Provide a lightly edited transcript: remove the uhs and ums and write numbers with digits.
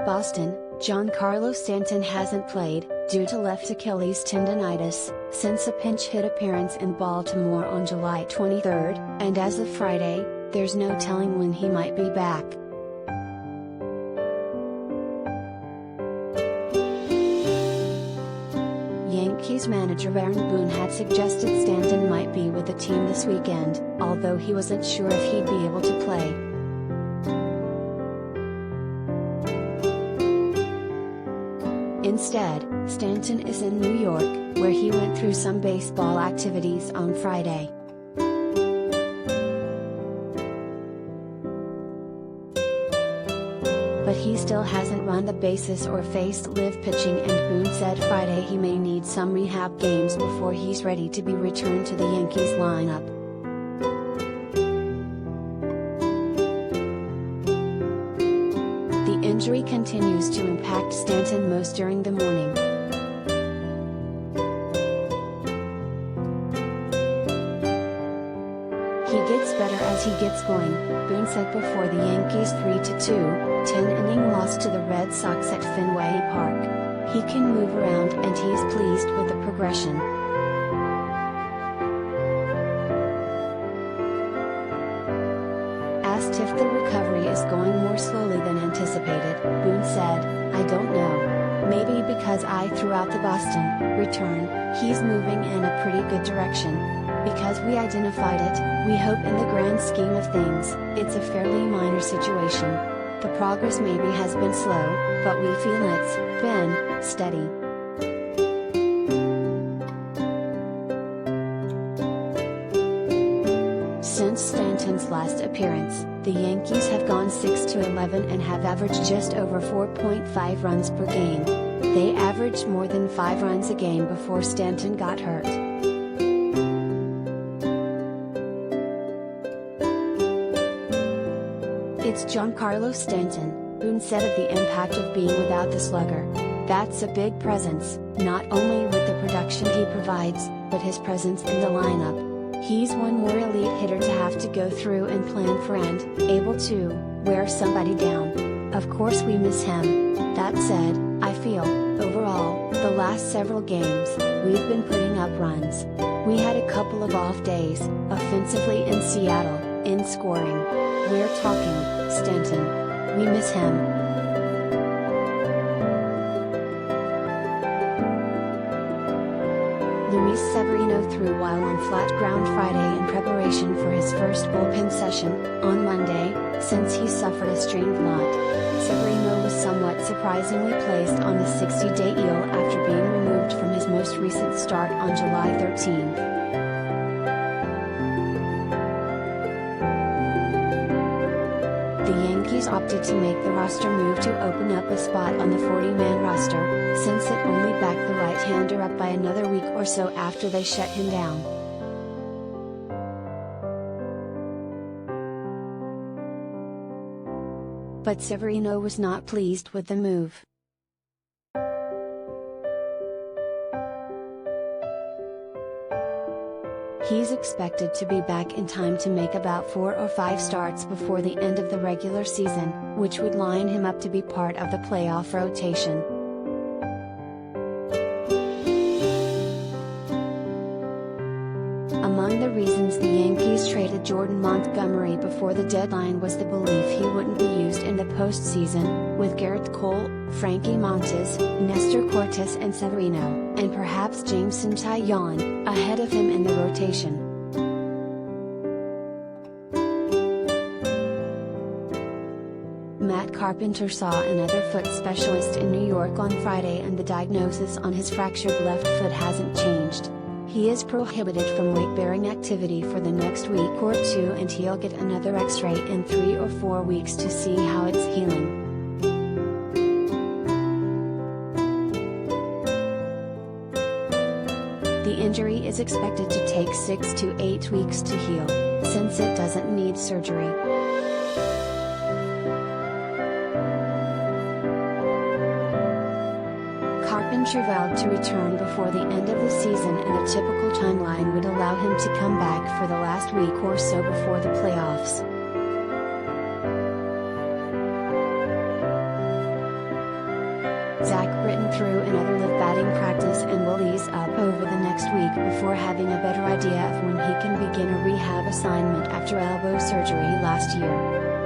Boston, Giancarlo Stanton hasn't played, due to left Achilles tendinitis, since a pinch hit appearance in Baltimore on July 23, and as of Friday, there's no telling when he might be back. Yankees manager Aaron Boone had suggested Stanton might be with the team this weekend, although he wasn't sure if he'd be able to play. Instead, Stanton is in New York, where he went through some baseball activities on Friday. But he still hasn't run the bases or faced live pitching, and Boone said Friday he may need some rehab games before he's ready to be returned to the Yankees lineup. The injury continues to impact Stanton most during the morning. He gets better as he gets going, Boone said before the Yankees' 3-2, 10-inning loss to the Red Sox at Fenway Park. He can move around and he's pleased with the progression. Asked if the recovery is going more slowly than anticipated, Boone said, "I don't know. Maybe because I threw out the Boston return, he's moving in a pretty good direction. Because we identified it, we hope in the grand scheme of things, it's a fairly minor situation. The progress maybe has been slow, but we feel it's been steady." Since Stanton's last appearance, the Yankees have gone 6-11 and have averaged just over 4.5 runs per game. They averaged more than 5 runs a game before Stanton got hurt. "It's Giancarlo Stanton," Boone said of the impact of being without the slugger. "That's a big presence, not only with the production he provides, but his presence in the lineup. He's one more elite hitter to have to go through and plan for and able to wear somebody down. Of course we miss him. That said, I feel, overall, the last several games, we've been putting up runs. We had a couple of off days, offensively in Seattle, in scoring. We're talking, Stanton. We miss him." Luis Severino threw while on flat ground Friday in preparation for his first bullpen session, on Monday, since he suffered a strained lat. Severino was somewhat surprisingly placed on the 60-day IL after being removed from his most recent start on July 13. The Yankees opted to make the roster move to open up a spot on the 40-man roster, since it only backed the right-hander up by another week or so after they shut him down. But Severino was not pleased with the move. He's expected to be back in time to make about 4 or 5 starts before the end of the regular season, which would line him up to be part of the playoff rotation. Among the reasons the Yankees traded Jordan Montgomery before the deadline was the belief he wouldn't be used in the postseason, with Garrett Cole, Frankie Montas, Nestor Cortes and Severino, and perhaps Jameson Taillon, ahead of him in the rotation. Matt Carpenter saw another foot specialist in New York on Friday, and the diagnosis on his fractured left foot hasn't changed. He is prohibited from weight-bearing activity for the next week or two, and he'll get another X-ray in 3 or 4 weeks to see how it's healing. The injury is expected to take 6 to 8 weeks to heal, since it doesn't need surgery. Carpenter vowed to return before the end of the season, and a typical timeline would allow him to come back for the last week or so before the playoffs. Zach Britton threw another live batting practice and will ease up over the next week before having a better idea of when he can begin a rehab assignment after elbow surgery last year.